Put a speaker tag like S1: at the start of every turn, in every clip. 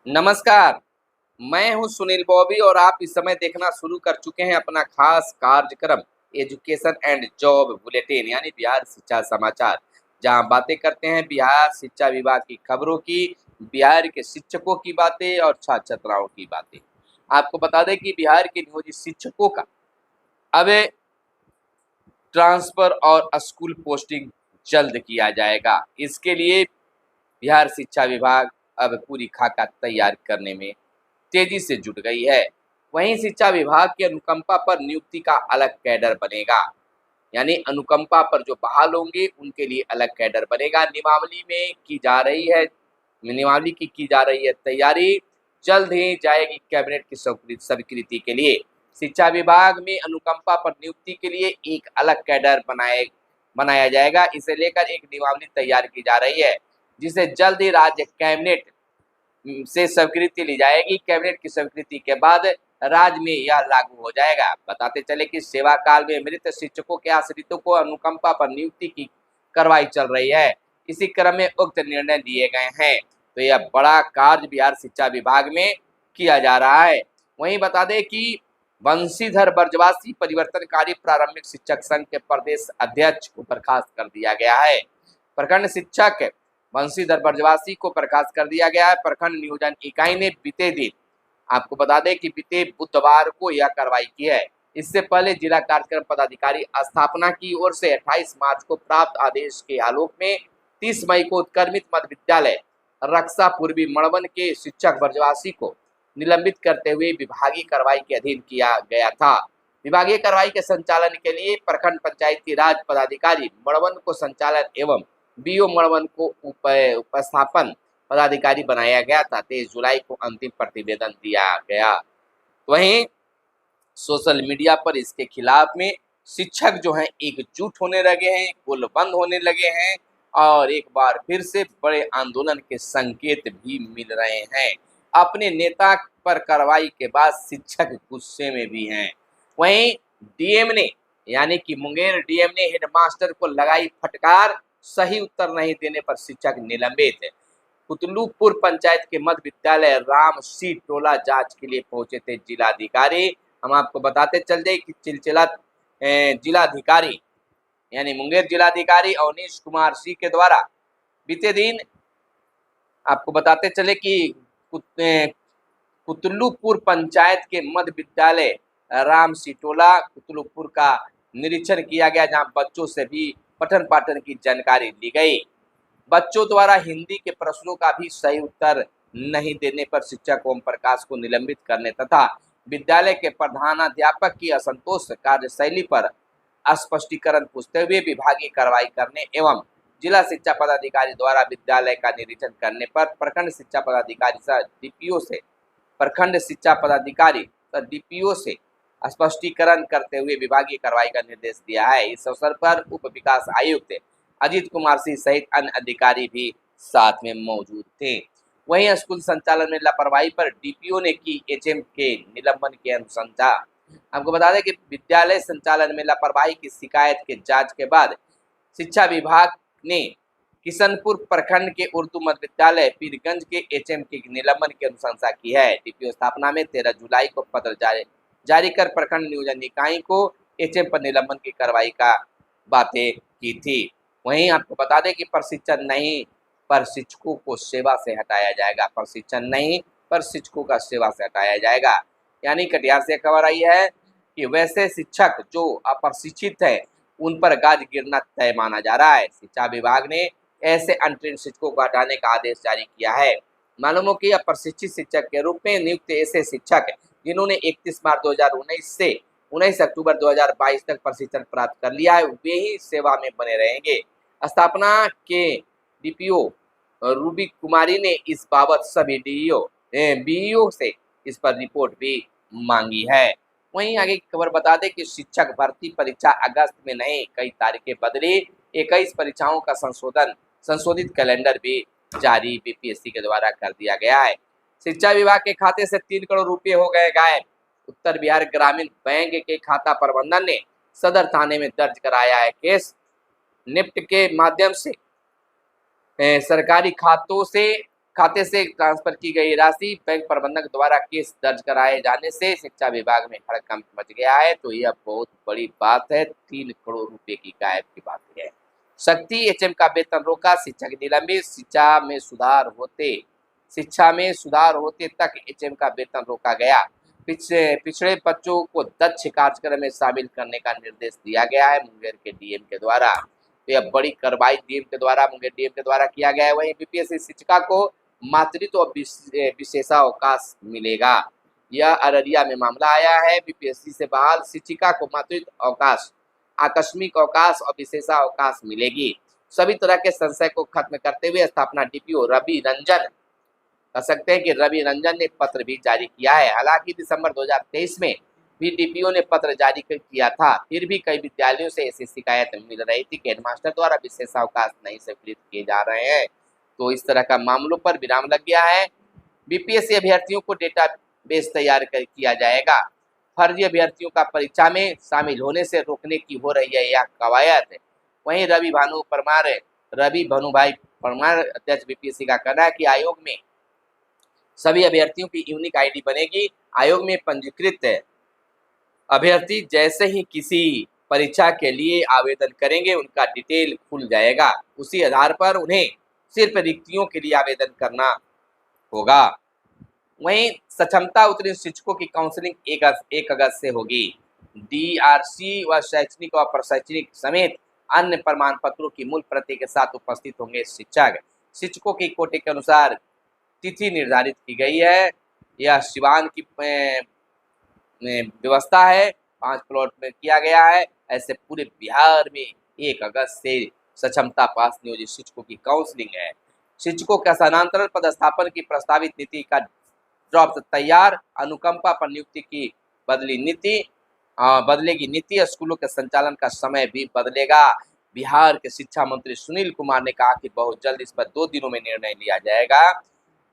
S1: नमस्कार, मैं हूं सुनील बॉबी और आप इस समय देखना शुरू कर चुके हैं अपना खास कार्यक्रम एजुकेशन एंड जॉब बुलेटिन यानी बिहार शिक्षा समाचार, जहां बातें करते हैं बिहार शिक्षा विभाग की खबरों की, बिहार के शिक्षकों की बातें और छात्र छात्राओं की बातें। आपको बता दें कि बिहार के नियोजित शिक्षकों का अब ट्रांसफर और स्कूल पोस्टिंग जल्द किया जाएगा। इसके लिए बिहार शिक्षा विभाग अब पूरी खाका तैयार करने में तेजी से जुट गई है। वहीं शिक्षा विभाग की अनुकंपा पर नियुक्ति का अलग कैडर बनेगा, यानी अनुकंपा पर जो बहाल होंगे उनके लिए अलग कैडर बनेगा। नियमावली की जा रही है तैयारी, जल्द ही जाएगी कैबिनेट की स्वीकृति के लिए। शिक्षा विभाग में अनुकंपा पर नियुक्ति के लिए एक अलग कैडर बनाया जाएगा। इसे लेकर एक नियमावली तैयार की जा रही है, जिसे जल्द ही राज्य कैबिनेट से स्वीकृति ली जाएगी। कैबिनेट की स्वीकृति के बाद राज्य में यह लागू हो जाएगा। बताते चले कि सेवा काल में मृत शिक्षकों के आश्रितों को अनुकंपा पर नियुक्ति की कार्रवाई चल रही है। इसी क्रम में उक्त निर्णय लिए गए हैं, तो यह बड़ा कार्य बिहार शिक्षा विभाग में किया जा रहा है। वहीं बता दें कि बंशीधर बर्जवासी परिवर्तनकारी प्रारंभिक शिक्षक संघ के प्रदेश अध्यक्ष को बर्खास्त कर दिया गया है। प्रखंड शिक्षक बंशीधर बर्जवासी को बर्खास्त कर दिया गया है। प्रखंड नियोजन इकाई ने आपको बता दें कि बीते बुधवार को यह कार्रवाई की है। इससे पहले जिला कार्यक्रम पदाधिकारी स्थापना की ओर से 28 मार्च को प्राप्त आदेश के आलोक में 30 मई को उत्क्रमित मध्य विद्यालय रक्षा पूर्वी मड़वन के शिक्षक बर्जवासी को निलंबित करते हुए विभागीय कार्रवाई के अधीन किया गया था। विभागीय कार्रवाई के संचालन के लिए प्रखंड पंचायती राज पदाधिकारी मड़वन को संचालन एवं बीओ मड़वन को उपस्थापन पदाधिकारी बनाया गया था। 23 जुलाई को अंतिम प्रतिवेदन दिया गया। वहीं सोशल मीडिया पर इसके खिलाफ में शिक्षक जो हैं एकजुट होने लगे हैं, गोलबंद होने लगे हैं और एक बार फिर से बड़े आंदोलन के संकेत भी मिल रहे हैं। अपने नेता पर कार्रवाई के बाद शिक्षक गुस्से में भी हैं। वहीं डीएम ने यानी कि मुंगेर डीएम ने हेडमास्टर को लगाई फटकार, सही उत्तर नहीं देने पर शिक्षक निलंबित। कुतलूपुर पंचायत के मध्य विद्यालय राम सी टोला जांच के लिए पहुंचे थे जिलाधिकारी। हम आपको बताते चल जाए कि जिलाधिकारी यानी मुंगेर जिलाधिकारी अवनीश कुमार सिंह के द्वारा बीते दिन आपको बताते चले कि कुतलूपुर पंचायत के मध्य विद्यालय राम सी टोला कुतलूपुर का निरीक्षण किया गया, जहां बच्चों से भी पठन पाठन की जानकारी ली गई। बच्चों द्वारा हिंदी के प्रश्नों का भी सही उत्तर नहीं देने पर शिक्षक ओम प्रकाश को निलंबित करने तथा विद्यालय के प्रधानाध्यापक की असंतोष कार्यशैली पर स्पष्टीकरण पूछते हुए विभागीय कार्रवाई करने एवं जिला शिक्षा पदाधिकारी द्वारा विद्यालय का निरीक्षण करने पर प्रखंड शिक्षा पदाधिकारी सह डीपीओ से स्पष्टीकरण करते हुए विभागीय कार्रवाई का निर्देश दिया है। इस अवसर पर उप विकास आयुक्त अजीत कुमार सिंह सहित अन्य अधिकारी भी साथ में मौजूद थे। वहीं स्कूल संचालन में लापरवाही पर डीपीओ ने की एचएम के निलंबन की अनुशंसा। आपको बता दें कि विद्यालय संचालन में लापरवाही की शिकायत के जांच के बाद शिक्षा विभाग ने किशनपुर प्रखंड के उर्दू मध्य विद्यालय पीरगंज के एचएम के निलंबन की अनुशंसा की है। डीपीओ स्थापना में 13 जुलाई को पत्र जारी कर प्रखंड नियोजन इकाई को एचएम पर निलंबन की कार्रवाई का बातें की थी। वहीं आपको बता दें कि प्रशिक्षण नहीं पर शिक्षकों को सेवा से हटाया जाएगा। प्रशिक्षण नहीं पर शिक्षकों का सेवा से हटाया जाएगा। यानी कटिहार से खबर आई है कि वैसे शिक्षक जो अप्रशिक्षित है उन पर गाज गिरना तय माना जा रहा है। शिक्षा विभाग ने ऐसे अनट्रेन शिक्षकों को हटाने का आदेश जारी किया है। मालूम हो कि अप्रशिक्षित शिक्षक के रूप में नियुक्त ऐसे शिक्षक जिन्होंने 31 मार्च 2019 से 19 अक्टूबर 2022 तक प्रशिक्षण प्राप्त कर लिया है, वे ही सेवा में बने रहेंगे। स्थापना के डीपीओ रूबी कुमारी ने इस बाबत सभी बीईओ से इस पर रिपोर्ट भी मांगी है। वहीं आगे की खबर बता दें कि शिक्षक भर्ती परीक्षा अगस्त में नहीं, कई तारीखें बदली, 21 परीक्षाओं का संशोधित कैलेंडर भी जारी बीपीएससी के द्वारा कर दिया गया है। शिक्षा विभाग के खाते से 3 करोड़ रुपए हो गए गायब। उत्तर बिहार ग्रामीण बैंक के खाता प्रबंधन ने सदर थाने में दर्ज कराया है केस। निफ्ट के माध्यम से सरकारी खातों से खाते से ट्रांसफर की गई राशि बैंक प्रबंधक द्वारा केस दर्ज कराए जाने से शिक्षा विभाग में हड़कंप मच गया है। तो यह बहुत बड़ी बात है, 3 करोड़ रुपए की गायब की बात है। शक्ति एचएम का वेतन रोका, शिक्षक निलंबित, शिक्षा में सुधार होते तक एचएम का वेतन रोका गया। पिछड़े बच्चों को दक्ष कार्यक्रम में शामिल करने का निर्देश दिया गया है मुंगेर के डीएम के द्वारा। तो यह बड़ी कार्रवाई मुंगेर डीएम के द्वारा किया गया है। वहीं बीपीएससी शिक्षिका को मातृत्व और विशेषावकाश मिलेगा। यह अररिया में मामला आया है। बीपीएससी से बहाल शिक्षिका को मातृत्व अवकाश, आकस्मिक अवकाश और विशेषावकाश मिलेगी। सभी तरह के संशय को खत्म करते हुए स्थापना डीपीओ रवि रंजन कह सकते हैं कि रवि रंजन ने पत्र भी जारी किया है। हालांकि दिसंबर 2023 में भी डीपीओ ने पत्र जारी किया था, फिर भी कई विद्यालयों से ऐसी शिकायत मिल रही थी कि हेडमास्टर द्वारा विशेषावकाश नहीं स्वीकृत किए जा रहे हैं। तो इस तरह का मामलों पर विराम लग गया है। बीपीएससी अभ्यर्थियों को डेटाबेस तैयार किया जाएगा। फर्जी अभ्यर्थियों का परीक्षा में शामिल होने से रोकने की हो रही है यह कवायद। वहीं रवि भानुभाई परमार अध्यक्ष बीपीएससी का कहना है कि आयोग में सभी अभ्यर्थियों की यूनिक आईडी बनेगी। आयोग में पंजीकृत अभ्यर्थी जैसे ही किसी परीक्षा के लिए आवेदन करेंगे उनका डिटेल खुल जाएगा। उसी आधार पर उन्हें सिर्फ रिक्तियों के लिए आवेदन करना होगा। वहीं सक्षमता उत्तीर्ण शिक्षकों की काउंसलिंग 1 अगस्त से होगी। डीआरसी व शैक्षणिक और प्रशैक्षणिक समेत अन्य प्रमाण पत्रों की मूल प्रति के साथ उपस्थित होंगे शिक्षकों की कोटे के अनुसार तिथि निर्धारित की गई है। यह सिवान की व्यवस्था है, 5 प्लॉट में किया गया है। ऐसे पूरे बिहार में 1 अगस्त से सक्षमता पास नियोजित शिक्षकों की काउंसलिंग है। शिक्षकों का स्थानांतरण पदस्थापन की प्रस्तावित नीति का ड्राफ्ट तैयार। अनुकंपा पर नियुक्ति की बदलेगी नीति। स्कूलों के संचालन का समय भी बदलेगा। बिहार के शिक्षा मंत्री सुनील कुमार ने कहा कि बहुत जल्द इस पर 2 दिनों में निर्णय लिया जाएगा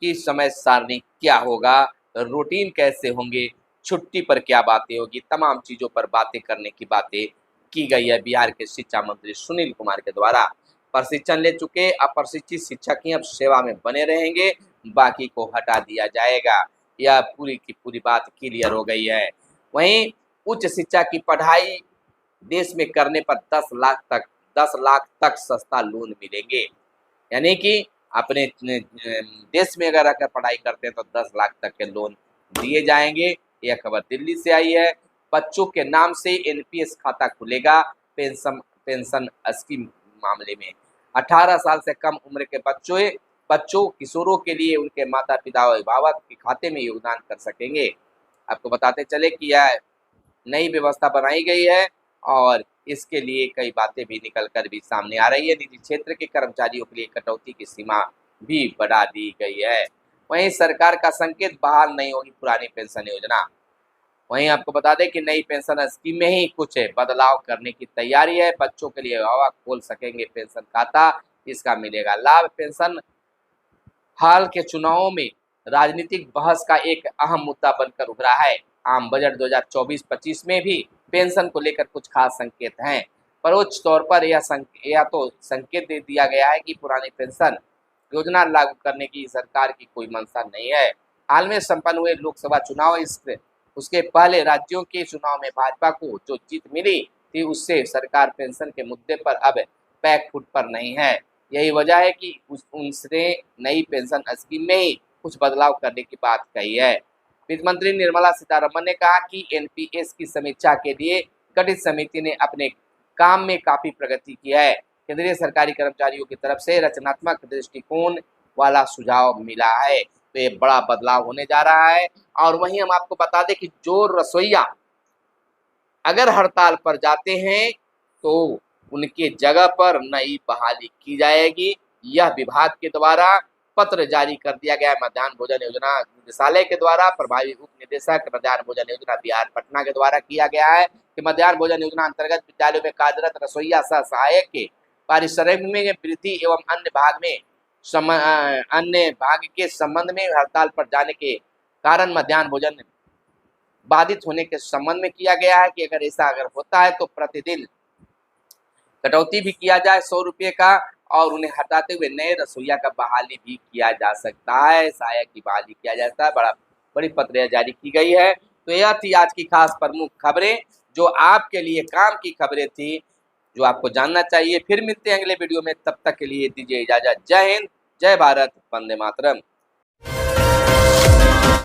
S1: कि समय सारणी क्या होगा, रूटीन कैसे होंगे, छुट्टी पर क्या बातें होगी, तमाम चीजों पर बातें करने की बातें की गई है बिहार के शिक्षा मंत्री सुनील कुमार के द्वारा। प्रशिक्षण ले चुके अप्रशिक्षित शिक्षक ही अब सेवा में बने रहेंगे, बाकी को हटा दिया जाएगा। यह पूरी की पूरी बात क्लियर हो गई है। वहीं उच्च शिक्षा की पढ़ाई देश में करने पर 10 लाख तक सस्ता लोन मिलेंगे। यानी कि अपने देश में अगर आकर पढ़ाई करते हैं तो 10 लाख तक के लोन दिए जाएंगे। यह खबर दिल्ली से आई है। बच्चों के नाम से एनपीएस खाता खुलेगा पेंशन स्कीम मामले में। 18 साल से कम उम्र के बच्चों किशोरों के लिए उनके माता पिता और अभिभावक के खाते में योगदान कर सकेंगे। आपको बताते चले कि यह नई व्यवस्था बनाई गई है और इसके लिए कई बातें भी निकल कर भी सामने आ रही है। निजी क्षेत्र के कर्मचारियों के लिए कटौती की सीमा भी बढ़ा दी गई है। वहीं सरकार का संकेत बहाल नहीं होगी पुरानी पेंशन योजना। वहीं आपको बता दें कि नई पेंशन स्कीम में ही कुछ बदलाव करने की तैयारी है। बच्चों के लिए अभिभावक खोल सकेंगे पेंशन खाता, इसका मिलेगा लाभ। पेंशन हाल के चुनावों में राजनीतिक बहस का एक अहम मुद्दा बनकर उभरा है। आम बजट 2024-25 में भी पेंशन को लेकर कुछ खास संकेत हैं। परोक्ष तौर पर यह तो संकेत दे दिया गया है कि पुरानी पेंशन योजना लागू करने की सरकार की कोई मंशा नहीं है। हाल में संपन्न हुए लोकसभा चुनाव उसके पहले राज्यों के चुनाव में भाजपा को जो जीत मिली थी उससे सरकार पेंशन के मुद्दे पर अब बैक फुट पर नहीं है। यही वजह है कि उनसे नई पेंशन स्कीम में ही कुछ बदलाव करने की बात कही है। वित्त मंत्री निर्मला सीतारमण ने कहा कि एनपीएस की समीक्षा के लिए गठित समिति ने अपने काम में काफी प्रगति की है। केंद्रीय सरकारी कर्मचारियों की तरफ से रचनात्मक दृष्टिकोण वाला सुझाव मिला है। तो ये बड़ा बदलाव होने जा रहा है। और वहीं हम आपको बता दें कि जो रसोइया अगर हड़ताल पर जाते हैं तो उनके जगह पर नई बहाली की जाएगी। यह विभाग के द्वारा पत्र जारी कर दिया गया है। मध्याह्न भोजन योजना निदेशालय के द्वारा प्रभावी उप निदेशक मध्याह्न भोजन योजना बिहार पटना के द्वारा किया गया है कि मध्याह्न भोजन योजना अंतर्गत विद्यालयों में कार्यरत रसोइया सह सहायक के पारिश्रमिक में वृद्धि एवं अन्य भाग के संबंध में हड़ताल पर जाने के कारण मध्याह्न भोजन बाधित होने के संबंध में किया गया है कि अगर ऐसा होता है तो प्रतिदिन कटौती भी किया जाए 100 रुपये का और उन्हें हटाते हुए नए रसोइया का बहाली भी किया जा सकता है, सहायक की बहाली किया जा सकता है। बड़ी पत्र जारी की गई है। तो यह थी आज की खास प्रमुख खबरें, जो आपके लिए काम की खबरें थी, जो आपको जानना चाहिए। फिर मिलते हैं अगले वीडियो में, तब तक के लिए दीजिए इजाजत। जय हिंद, जय भारत, वंदे मातरम।